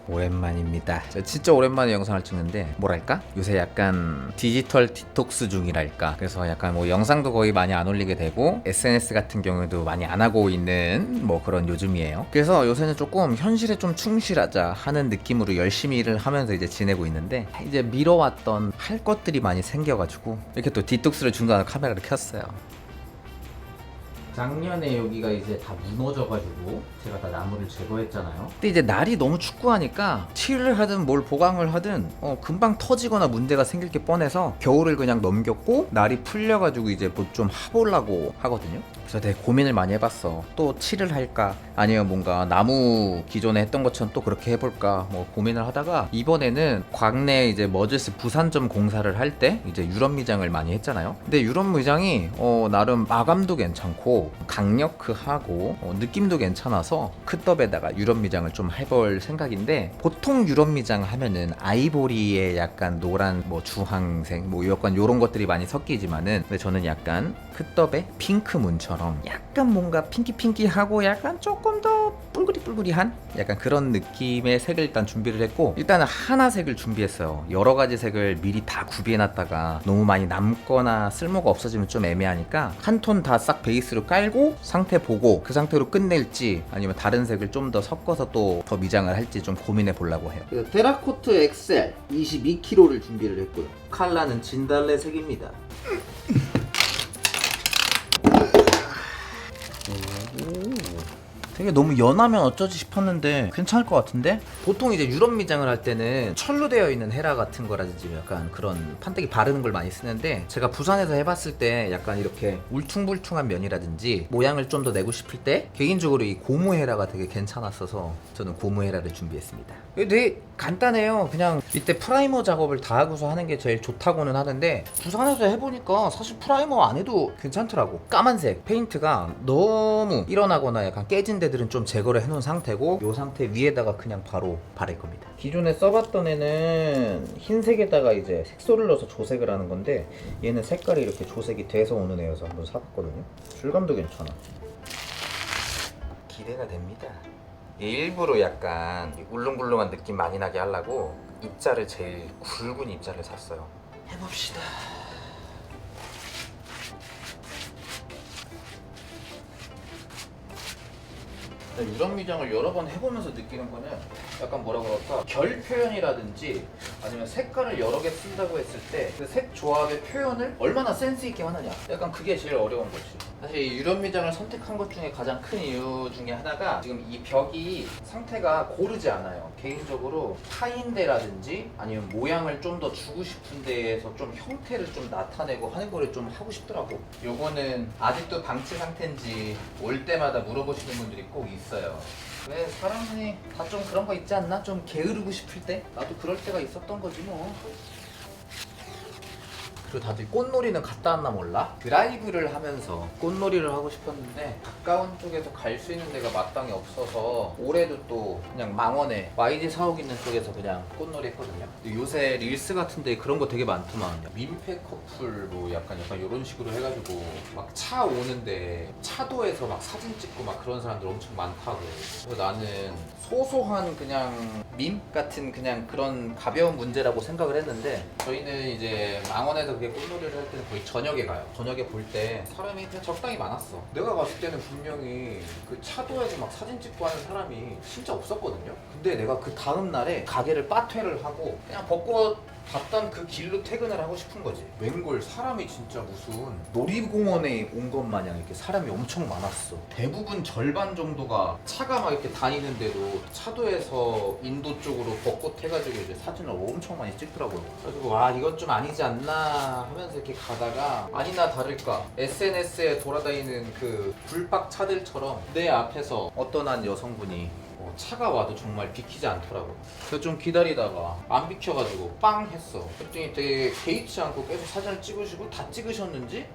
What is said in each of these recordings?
오랜만입니다. 저 진짜 오랜만에 영상을 찍는데 뭐랄까? 요새 약간 디지털 디톡스 중이랄까. 그래서 약간 뭐 영상도 거의 많이 안 올리게 되고 SNS 같은 경우도 많이 안 하고 있는 뭐 그런 요즘이에요. 그래서 요새는 조금 현실에 좀 충실하자 하는 느낌으로 열심히 일을 하면서 이제 지내고 있는데, 이제 미뤄왔던 할 것들이 많이 생겨가지고 이렇게 또 디톡스를 중단하는 카메라를 켰어요. 작년에 여기가 이제 다 무너져가지고 제가 다 나무를 제거했잖아요. 근데 이제 날이 너무 춥고 하니까 칠을 하든 뭘 보강을 하든 금방 터지거나 문제가 생길 게 뻔해서 겨울을 그냥 넘겼고, 날이 풀려가지고 이제 뭐 좀 해보려고 하거든요. 그래서 되게 고민을 많이 해봤어. 또 칠을 할까 아니면 뭔가 나무 기존에 했던 것처럼 또 그렇게 해볼까 뭐 고민을 하다가, 이번에는 광내 이제 머즈스 부산점 공사를 할 때 이제 유럽 미장을 많이 했잖아요. 근데 유럽 미장이 나름 마감도 괜찮고 강력하고 느낌도 괜찮아서 크덥에다가 유럽 미장을 좀 해볼 생각인데, 보통 유럽 미장 하면은 아이보리에 약간 노란 뭐 주황색 뭐 약간 요런 것들이 많이 섞이지만은, 근데 저는 약간 크덥에 핑크 문처럼 약간 뭔가 핑키핑키하고 약간 조금 더 뿔그리뿔그리한 약간 그런 느낌의 색을 일단 준비를 했고, 일단은 하나 색을 준비했어요. 여러 가지 색을 미리 다 구비해놨다가 너무 많이 남거나 쓸모가 없어지면 좀 애매하니까 한 톤 다 싹 베이스로 깔고 상태 보고 그 상태로 끝낼지 아니면 다른 색을 좀 더 섞어서 또 더 미장을 할지 좀 고민해 보려고 해요. 그래서 테라코트 엑셀 22kg를 준비를 했고요. 컬러는 진달래 색입니다. 되게 너무 연하면 어쩌지 싶었는데 괜찮을 것 같은데? 보통 이제 유럽 미장을 할 때는 철로 되어 있는 헤라 같은 거라든지 약간 그런 판때기 바르는 걸 많이 쓰는데, 제가 부산에서 해봤을 때 약간 이렇게 울퉁불퉁한 면이라든지 모양을 좀 더 내고 싶을 때 개인적으로 이 고무 헤라가 되게 괜찮았어서 저는 고무 헤라를 준비했습니다. 이게 되게 간단해요. 그냥 이때 프라이머 작업을 다 하고서 하는 게 제일 좋다고는 하는데, 부산에서 해보니까 사실 프라이머 안 해도 괜찮더라고. 까만색 페인트가 너무 일어나거나 약간 깨진 데들은 좀 제거를 해놓은 상태고, 이 상태 위에다가 그냥 바로 바를 겁니다. 기존에 써봤던 애는 흰색에다가 이제 색소를 넣어서 조색을 하는 건데, 얘는 색깔이 이렇게 조색이 돼서 오는 애여서 한번 사봤거든요. 질감도 괜찮아. 기대가 됩니다. 일부러 약간 울렁불렁한 느낌 많이 나게 하려고 입자를 제일 굵은 입자를 샀어요. 해봅시다. 유럽 미장을 여러 번 해보면서 느끼는 거는 약간 뭐라 그럴까, 결 표현이라든지 아니면 색깔을 여러 개 쓴다고 했을 때 그 색 조합의 표현을 얼마나 센스 있게 하느냐, 약간 그게 제일 어려운 거지. 사실 이 유럽 미장을 선택한 것 중에 가장 큰 이유 중에 하나가, 지금 이 벽이 상태가 고르지 않아요. 개인적으로 타인데라든지 아니면 모양을 좀 더 주고 싶은 데에서 좀 형태를 좀 나타내고 하는 거를 좀 하고 싶더라고. 요거는 아직도 방치 상태인지 올 때마다 물어보시는 분들이 꼭 있어요. 왜 사람이 다 좀 그런 거 있지 않나? 좀 게으르고 싶을 때? 나도 그럴 때가 있었던 거지 뭐. 그리고 다들 꽃놀이는 갔다 왔나 몰라? 드라이브를 하면서 꽃놀이를 하고 싶었는데 가까운 쪽에서 갈 수 있는 데가 마땅히 없어서, 올해도 또 그냥 망원에 YG 사옥 있는 쪽에서 그냥 꽃놀이 했거든요. 요새 릴스 같은 데 그런 거 되게 많더만. 민폐 커플 뭐 약간 이런 식으로 해가지고 막 차 오는데 차도에서 막 사진 찍고 막 그런 사람들 엄청 많다고. 그래서 나는 소소한 그냥 밈 같은 그냥 그런 가벼운 문제라고 생각을 했는데, 저희는 이제 망원에서 그게 꽃놀이를 할 때는 거의 저녁에 가요. 저녁에 볼 때 사람이 그냥 적당히 많았어. 내가 갔을 때는 분명히 그 차도에서 막 사진 찍고 하는 사람이 진짜 없었거든요. 근데 내가 그 다음 날에 가게를 빠퇴를 하고 그냥 벚꽃 봤던 그 길로 퇴근을 하고 싶은 거지. 웬걸 사람이 진짜 무슨 놀이공원에 온 것 마냥 이렇게 사람이 엄청 많았어. 대부분 절반 정도가 차가 막 이렇게 다니는데도 차도에서 인도 쪽으로 벚꽃 해가지고 이제 사진을 엄청 많이 찍더라고요. 그래서 와, 이건 좀 아니지 않나 하면서 이렇게 가다가, 아니나 다를까 SNS에 돌아다니는 그 불박 차들처럼 내 앞에서 어떤 한 여성분이 차가 와도 정말 비키지 않더라고. 그래서 좀 기다리다가 안 비켜가지고 빵 했어. 그랬더니 되게 개의치 않고 계속 사진을 찍으시고, 다 찍으셨는지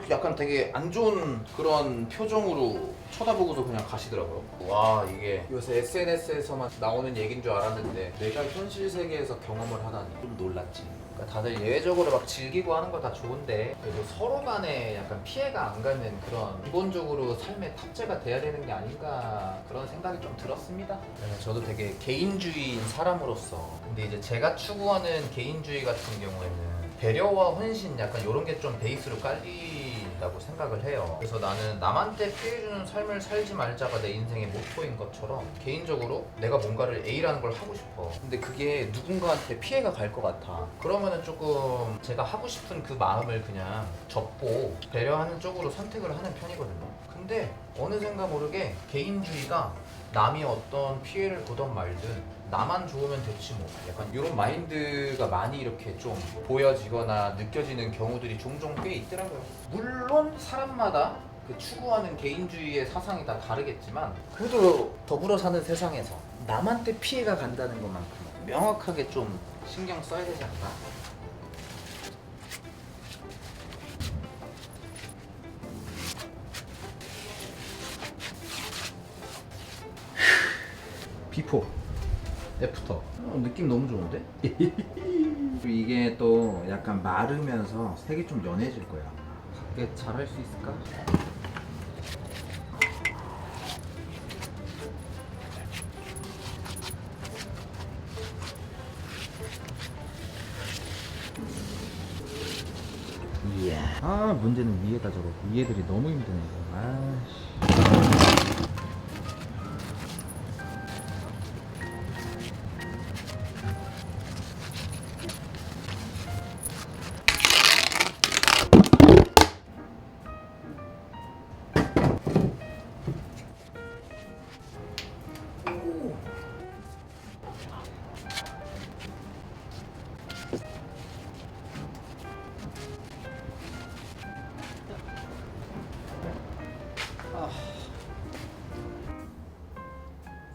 약간 되게 안 좋은 그런 표정으로 쳐다보고서 그냥 가시더라고요. 와, 이게 요새 SNS에서만 나오는 얘기인 줄 알았는데 내가 현실 세계에서 경험을 하다니 좀 놀랐지. 다들 예외적으로 막 즐기고 하는 거 다 좋은데 그래도 서로 간에 약간 피해가 안 가는 그런 기본적으로 삶의 탑재가 돼야 되는 게 아닌가 그런 생각이 좀 들었습니다. 저도 되게 개인주의인 사람으로서 근데 이제 제가 추구하는 개인주의 같은 경우에는 배려와 헌신 약간 이런 게 좀 베이스로 깔린다고 생각을 해요. 그래서 나는 남한테 피해주는 삶을 살지 말자가 내 인생의 모토인 것처럼 개인적으로 내가 뭔가를 A라는 걸 하고 싶어. 근데 그게 누군가한테 피해가 갈 것 같아. 그러면은 조금 제가 하고 싶은 그 마음을 그냥 접고 배려하는 쪽으로 선택을 하는 편이거든요. 근데 어느샌가 모르게 개인주의가 남이 어떤 피해를 보던 말든 나만 좋으면 됐지 뭐 약간 이런 마인드가 많이 이렇게 좀 보여지거나 느껴지는 경우들이 종종 꽤 있더라고요. 물론 사람마다 그 추구하는 개인주의의 사상이 다 다르겠지만 그래도 더불어 사는 세상에서 남한테 피해가 간다는 것만큼 명확하게 좀 신경 써야 되지 않나? 비포 애프터 느낌 너무 좋은데? 이게 또 약간 마르면서 색이 좀 연해질 거야. 밖에 잘할 수 있을까? 이야. 아 문제는 위에다 저거 위에들이 너무 힘드네 이거. 아씨.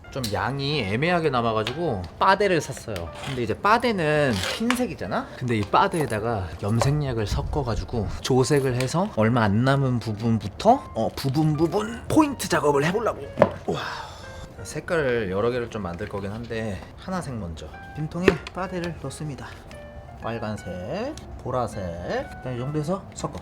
좀 양이 애매하게 남아가지고 빠데를 샀어요. 근데 이제 빠데는 흰색이잖아? 근데 이 빠데에다가 염색약을 섞어가지고 조색을 해서 얼마 안 남은 부분부터 부분 포인트 작업을 해보려고. 우와. 색깔을 여러 개를 좀 만들 거긴 한데 하나색 먼저 빈통에 빠데를 넣습니다. 빨간색, 보라색, 이 정도에서 섞어.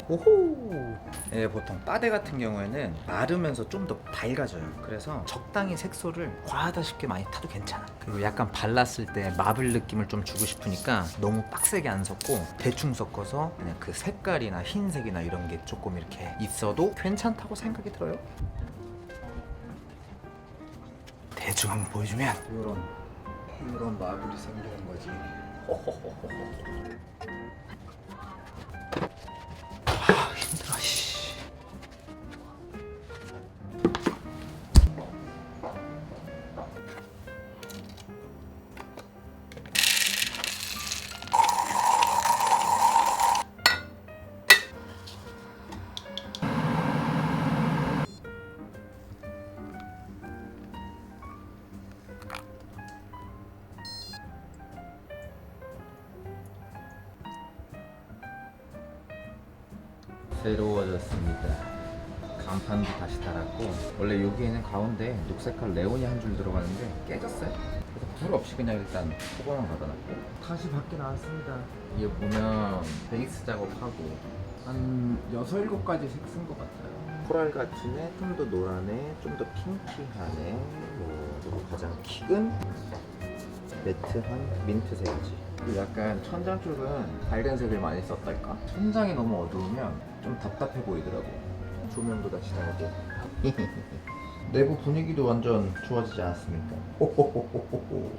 오호. 예, 보통 빠데 같은 경우에는 마르면서 좀 더 밝아져요. 그래서 적당히 색소를 과하다 싶게 많이 타도 괜찮아. 그리고 약간 발랐을 때 마블 느낌을 좀 주고 싶으니까 너무 빡세게 안 섞고 대충 섞어서 그냥 그 색깔이나 흰색이나 이런 게 조금 이렇게 있어도 괜찮다고 생각이 들어요. 대충 한번 보여주면 이런 마블이 생기는 거지. 호호호호호. 힘들어 씨. 새로워졌습니다. 간판도 다시 달았고 원래 여기에는 가운데 녹색깔 레온이 한 줄 들어가는데 깨졌어요. 그래서 불 없이 그냥 일단 초보만 받아놨고 다시 밖에 나왔습니다. 이게 보면 베이스 작업하고 한 6, 7가지 색 쓴 것 같아요. 코랄 같은 애, 좀 더 노란애, 좀 더 핑키한 애, 그리고 가장 킥은 매트한 민트색이지. 약간 천장 쪽은 밝은 색을 많이 썼달까? 천장이 너무 어두우면 좀 답답해 보이더라고. 조명도 다시 달고 내부 분위기도 완전 좋아지지 않았습니까? 호호호호호호.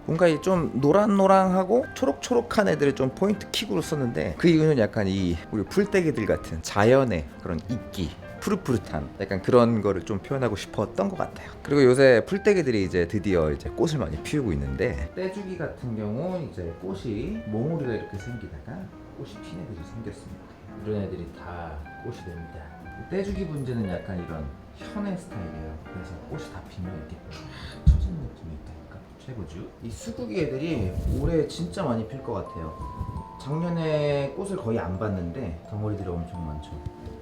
뭔가 이 좀 노랑노랑하고 초록초록한 애들을 좀 포인트 킥으로 썼는데 그 이유는 약간 이 우리 풀떼기들 같은 자연의 그런 이끼 푸릇푸릇한 약간 그런 거를 좀 표현하고 싶었던 것 같아요. 그리고 요새 풀떼기들이 이제 드디어 이제 꽃을 많이 피우고 있는데 떼주기 같은 경우 이제 꽃이 몽우리가 이렇게 생기다가 꽃이 핀 애들이 생겼습니다. 이런 애들이 다 꽃이 됩니다. 떼주기 문제는 약간 이런 현의 스타일이에요. 그래서 꽃이 다 피면 이렇게 쫙 처지는 느낌이 있다니까 최고죠. 이 수국이 애들이 올해 진짜 많이 필 것 같아요. 작년에 꽃을 거의 안 봤는데 덩어리들이 엄청 많죠.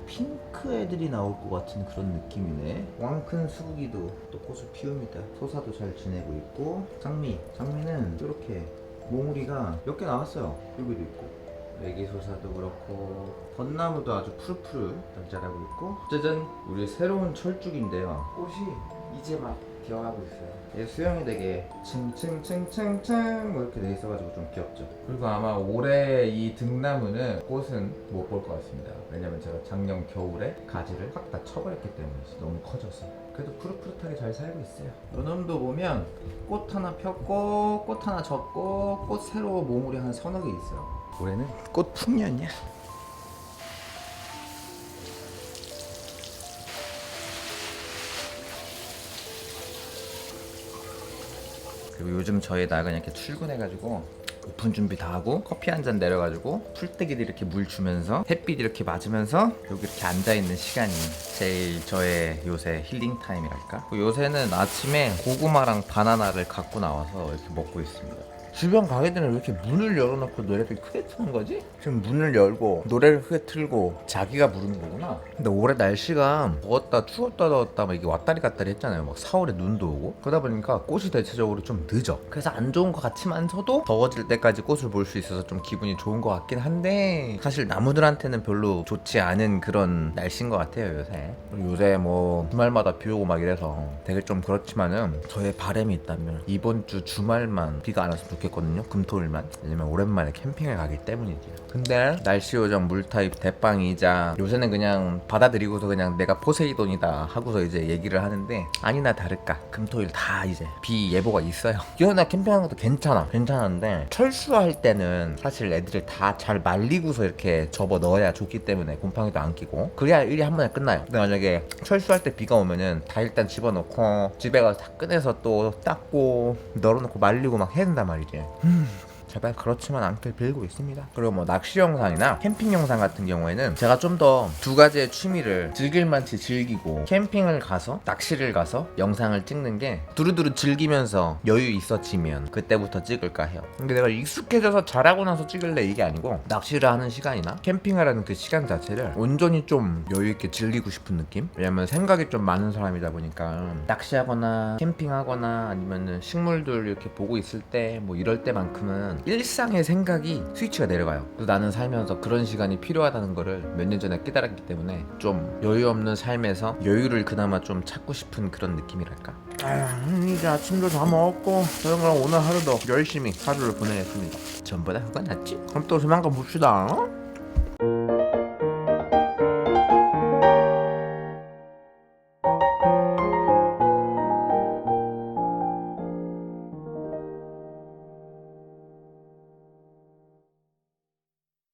핑크 애들이 나올 것 같은 그런 느낌이네. 왕큰 수국이도 또 꽃을 피웁니다. 소사도 잘 지내고 있고, 장미는 이렇게 몽우리가 몇 개 나왔어요. 여기도 있고, 애기소사도 그렇고, 벚나무도 아주 푸르푸르 자라고 있고, 짜잔! 우리 새로운 철쭉인데요. 꽃이 이제 막 기어가고 있어요. 얘 수영이 되게 층층층층층 뭐 이렇게 돼 있어가지고 좀 귀엽죠. 그리고 아마 올해 이 등나무는 꽃은 못 볼 것 같습니다. 왜냐면 제가 작년 겨울에 가지를 확 다 쳐버렸기 때문에 너무 커져서. 그래도 푸릇푸릇하게 잘 살고 있어요. 요놈도 보면 꽃 하나 폈고 꽃 하나 졌고 꽃 새로 몽우리 한 서너 개 있어요. 올해는 꽃 풍년이야. 그리고 요즘 저희 낙은 이렇게 출근해가지고 오픈 준비 다 하고 커피 한 잔 내려가지고 풀떼기들 이렇게 물 주면서 햇빛 이렇게 맞으면서 여기 이렇게 앉아있는 시간이 제일 저의 요새 힐링 타임이랄까. 요새는 아침에 고구마랑 바나나를 갖고 나와서 이렇게 먹고 있습니다. 주변 가게들은 왜 이렇게 문을 열어놓고 노래를 크게 트는 거지? 지금 문을 열고 노래를 크게 틀고 자기가 부르는 거구나. 근데 올해 날씨가 더웠다 추웠다 더웠다 막 이게 왔다리 갔다리 했잖아요. 막 4월에 눈도 오고 그러다 보니까 꽃이 대체적으로 좀 늦어. 그래서 안 좋은 것 같지만서도 더워질 때까지 꽃을 볼 수 있어서 좀 기분이 좋은 것 같긴 한데 사실 나무들한테는 별로 좋지 않은 그런 날씨인 것 같아요 요새. 그리고 요새 뭐 주말마다 비 오고 막 이래서 되게 좀 그렇지만은 저의 바람이 있다면 이번 주 주말만 비가 안 왔으면 좋겠거든요. 금토일만. 왜냐면 오랜만에 캠핑을 가기 때문이지. 근데 날씨 요정 물타입 대빵이자 요새는 그냥 받아들이고서 그냥 내가 포세이돈이다 하고서 이제 얘기를 하는데 아니나 다를까 금토일 다 이제 비 예보가 있어요. 기어나 캠핑하는 것도 괜찮은데 철수할 때는 사실 애들을 다 잘 말리고서 이렇게 접어 넣어야 좋기 때문에 곰팡이도 안 끼고 그래야 일이 한 번에 끝나요. 근데 만약에 철수할 때 비가 오면은 다 일단 집어넣고 집에 가서 다 꺼내서 또 닦고 널어놓고 말리고 막 해야 된단 말이지. 제발 그렇지만 않길 빌고 있습니다. 그리고 뭐 낚시 영상이나 캠핑 영상 같은 경우에는 제가 좀 더 두 가지의 취미를 즐길만치 즐기고 캠핑을 가서 낚시를 가서 영상을 찍는 게 두루두루 즐기면서 여유 있어지면 그때부터 찍을까 해요. 근데 내가 익숙해져서 잘하고 나서 찍을래 이게 아니고 낚시를 하는 시간이나 캠핑을 하는 그 시간 자체를 온전히 좀 여유 있게 즐기고 싶은 느낌? 왜냐면 생각이 좀 많은 사람이다 보니까 낚시하거나 캠핑하거나 아니면은 식물들 이렇게 보고 있을 때 뭐 이럴 때만큼은 일상의 생각이 스위치가 내려가요. 그래서 나는 살면서 그런 시간이 필요하다는 거를 몇 년 전에 깨달았기 때문에 좀 여유 없는 삶에서 여유를 그나마 좀 찾고 싶은 그런 느낌이랄까. 이제 아침도 다 먹었고 저는 그럼 오늘 하루도 열심히 하루를 보내겠습니다. 전보다 그건 낫지? 그럼 또 조만간 봅시다.